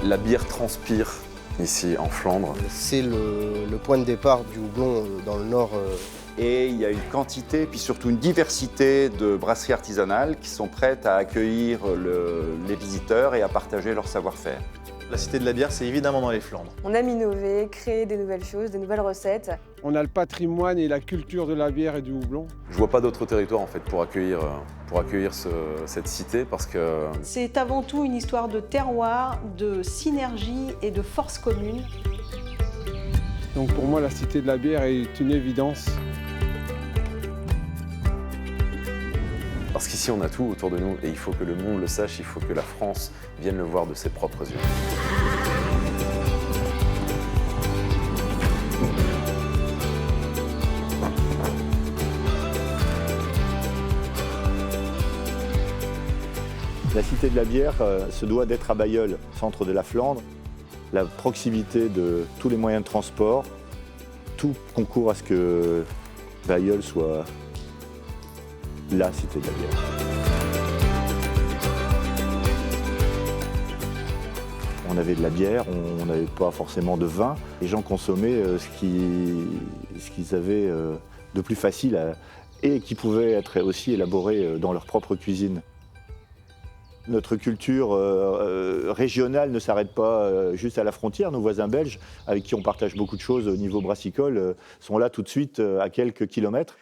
La bière transpire ici en Flandre. C'est le point de départ du houblon dans le nord. Et il y a une quantité, puis surtout une diversité de brasseries artisanales qui sont prêtes à accueillir les visiteurs et à partager leur savoir-faire. La Cité de la bière, c'est évidemment dans les Flandres. On aime innover, créer des nouvelles choses, des nouvelles recettes. On a le patrimoine et la culture de la bière et du houblon. Je vois pas d'autre territoire en fait pour accueillir cette cité parce que c'est avant tout une histoire de terroir, de synergie et de force commune. Donc pour moi, la Cité de la bière est une évidence. Parce qu'ici on a tout autour de nous et il faut que le monde le sache, il faut que la France vienne le voir de ses propres yeux. La Cité de la bière se doit d'être à Bailleul, centre de la Flandre. La proximité de tous les moyens de transport, tout concourt à ce que Bailleul soit la Cité de la bière. On avait de la bière, on n'avait pas forcément de vin. Les gens consommaient ce qu'ils avaient de plus facile et qui pouvait être aussi élaboré dans leur propre cuisine. Notre culture régionale ne s'arrête pas juste à la frontière. Nos voisins belges, avec qui on partage beaucoup de choses au niveau brassicole, sont là tout de suite à quelques kilomètres.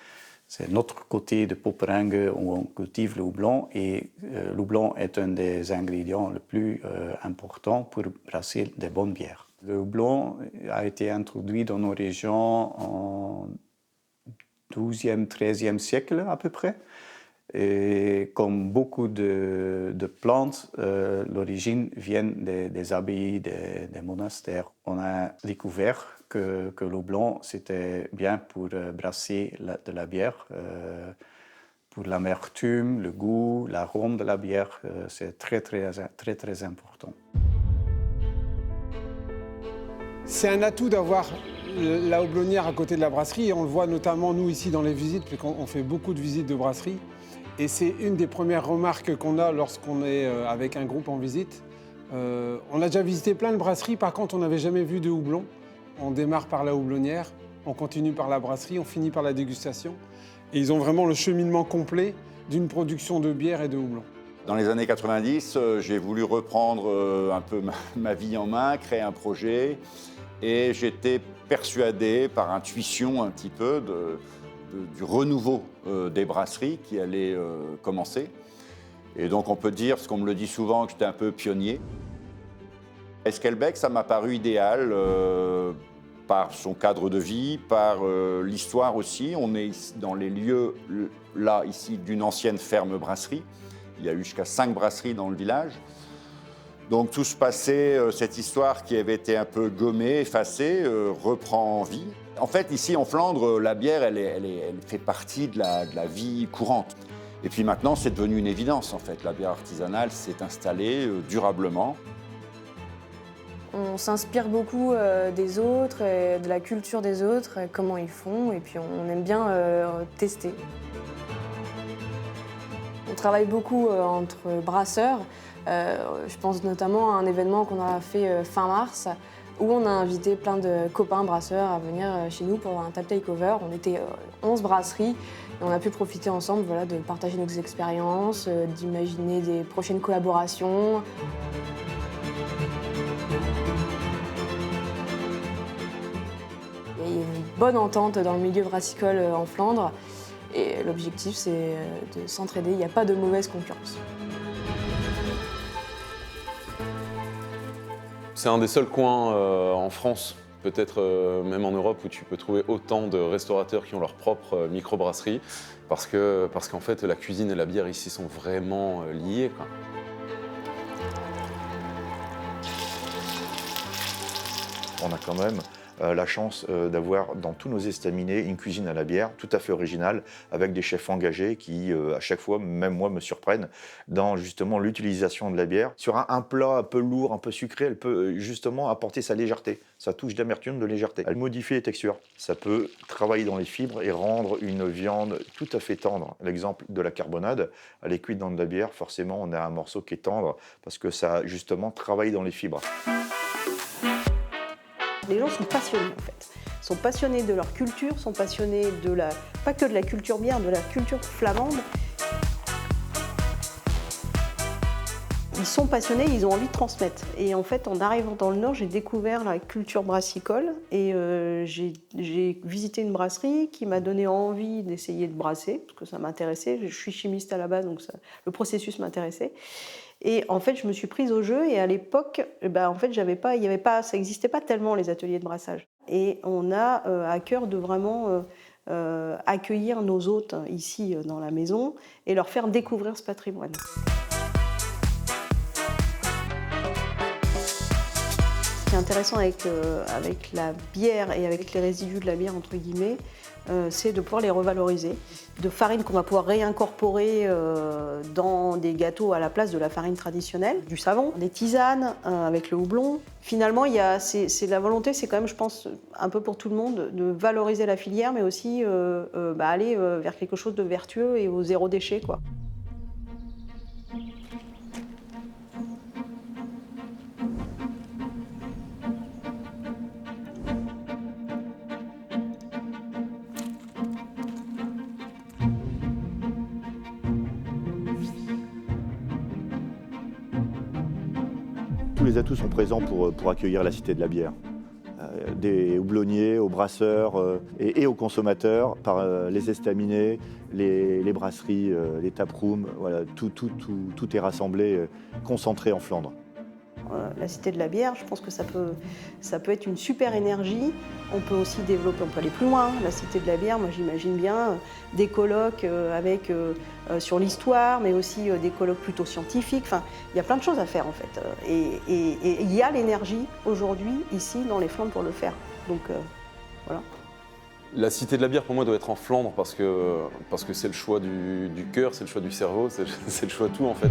C'est notre côté de Poperingue où on cultive le houblon et le houblon est un des ingrédients les plus importants pour brasser des bonnes bières. Le houblon a été introduit dans nos régions en 12e, 13e siècle à peu près. Et comme beaucoup de plantes, l'origine vient des abbayes, des monastères. On a découvert que le houblon, c'était bien pour brasser de la bière, pour l'amertume, le goût, l'arôme de la bière. C'est très, très, très, très important. C'est un atout d'avoir la houblonnière à côté de la brasserie. Et on le voit notamment, nous, ici, dans les visites, puisqu'on fait beaucoup de visites de brasserie. Et c'est une des premières remarques qu'on a lorsqu'on est avec un groupe en visite. On a déjà visité plein de brasseries, par contre on n'avait jamais vu de houblon. On démarre par la houblonnière, on continue par la brasserie, on finit par la dégustation. Et ils ont vraiment le cheminement complet d'une production de bière et de houblon. Dans les années 90, j'ai voulu reprendre un peu ma vie en main, créer un projet. Et j'étais persuadé, par intuition un petit peu, du renouveau des brasseries qui allait commencer. Et donc on peut dire, parce qu'on me le dit souvent, que j'étais un peu pionnier. Esquelbecq, ça m'a paru idéal par son cadre de vie, par l'histoire aussi. On est dans les lieux, là, ici, d'une ancienne ferme brasserie. Il y a eu jusqu'à 5 brasseries dans le village. Donc tout se passait, cette histoire qui avait été un peu gommée, effacée, reprend vie. En fait, ici en Flandre, la bière, elle fait partie de la vie courante. Et puis maintenant, c'est devenu une évidence, en fait. La bière artisanale s'est installée durablement. On s'inspire beaucoup des autres, et de la culture des autres, comment ils font, et puis on aime bien tester. On travaille beaucoup entre brasseurs. Je pense notamment à un événement qu'on a fait fin mars, où on a invité plein de copains brasseurs à venir chez nous pour un tap takeover. On était 11 brasseries et on a pu profiter ensemble de partager nos expériences, d'imaginer des prochaines collaborations. Il y a une bonne entente dans le milieu brassicole en Flandre et l'objectif c'est de s'entraider, il n'y a pas de mauvaise concurrence. c'est un des seuls coins en France, peut-être même en Europe, où tu peux trouver autant de restaurateurs qui ont leur propre microbrasserie, parce qu'en fait la cuisine et la bière ici sont vraiment liées, quoi. On a quand même la chance d'avoir dans tous nos estaminets une cuisine à la bière tout à fait originale, avec des chefs engagés qui, à chaque fois, même moi, me surprennent dans justement l'utilisation de la bière. Sur un plat un peu lourd, un peu sucré, elle peut justement apporter sa légèreté, sa touche d'amertume, de légèreté. Elle modifie les textures. Ça peut travailler dans les fibres et rendre une viande tout à fait tendre. L'exemple de la carbonade, elle est cuite dans de la bière, forcément on a un morceau qui est tendre parce que ça justement travaille dans les fibres. Les gens sont passionnés en fait. Ils sont passionnés de leur culture, sont passionnés pas que de la culture bière, de la culture flamande. Ils sont passionnés, ils ont envie de transmettre. Et en fait, en arrivant dans le Nord, j'ai découvert la culture brassicole et j'ai visité une brasserie qui m'a donné envie d'essayer de brasser, parce que ça m'intéressait. Je suis chimiste à la base, donc le processus m'intéressait. Et en fait, je me suis prise au jeu et à l'époque, en fait, ça n'existait pas tellement les ateliers de brassage. Et on a à cœur de vraiment accueillir nos hôtes ici dans la maison et leur faire découvrir ce patrimoine. Ce qui est intéressant avec la bière et avec les résidus de la bière, entre guillemets, c'est de pouvoir les revaloriser. De farine qu'on va pouvoir réincorporer dans des gâteaux à la place de la farine traditionnelle, du savon, des tisanes avec le houblon. Finalement, c'est la volonté, c'est quand même, je pense, un peu pour tout le monde, de valoriser la filière, mais aussi aller vers quelque chose de vertueux et au zéro déchet, quoi. Tous les atouts sont présents pour accueillir la Cité de la bière. Des houblonniers aux brasseurs et aux consommateurs, par les estaminets, les brasseries, les taprooms, voilà, tout est rassemblé, concentré en Flandre. La Cité de la bière, je pense que ça peut être une super énergie. On peut aussi développer, on peut aller plus loin. La Cité de la bière, moi j'imagine bien des colloques sur l'histoire, mais aussi des colloques plutôt scientifiques. Enfin, il y a plein de choses à faire en fait. Et il y a l'énergie aujourd'hui ici dans les Flandres pour le faire. Donc voilà. La Cité de la bière pour moi doit être en Flandre parce que c'est le choix du cœur, c'est le choix du cerveau, c'est le choix de tout en fait.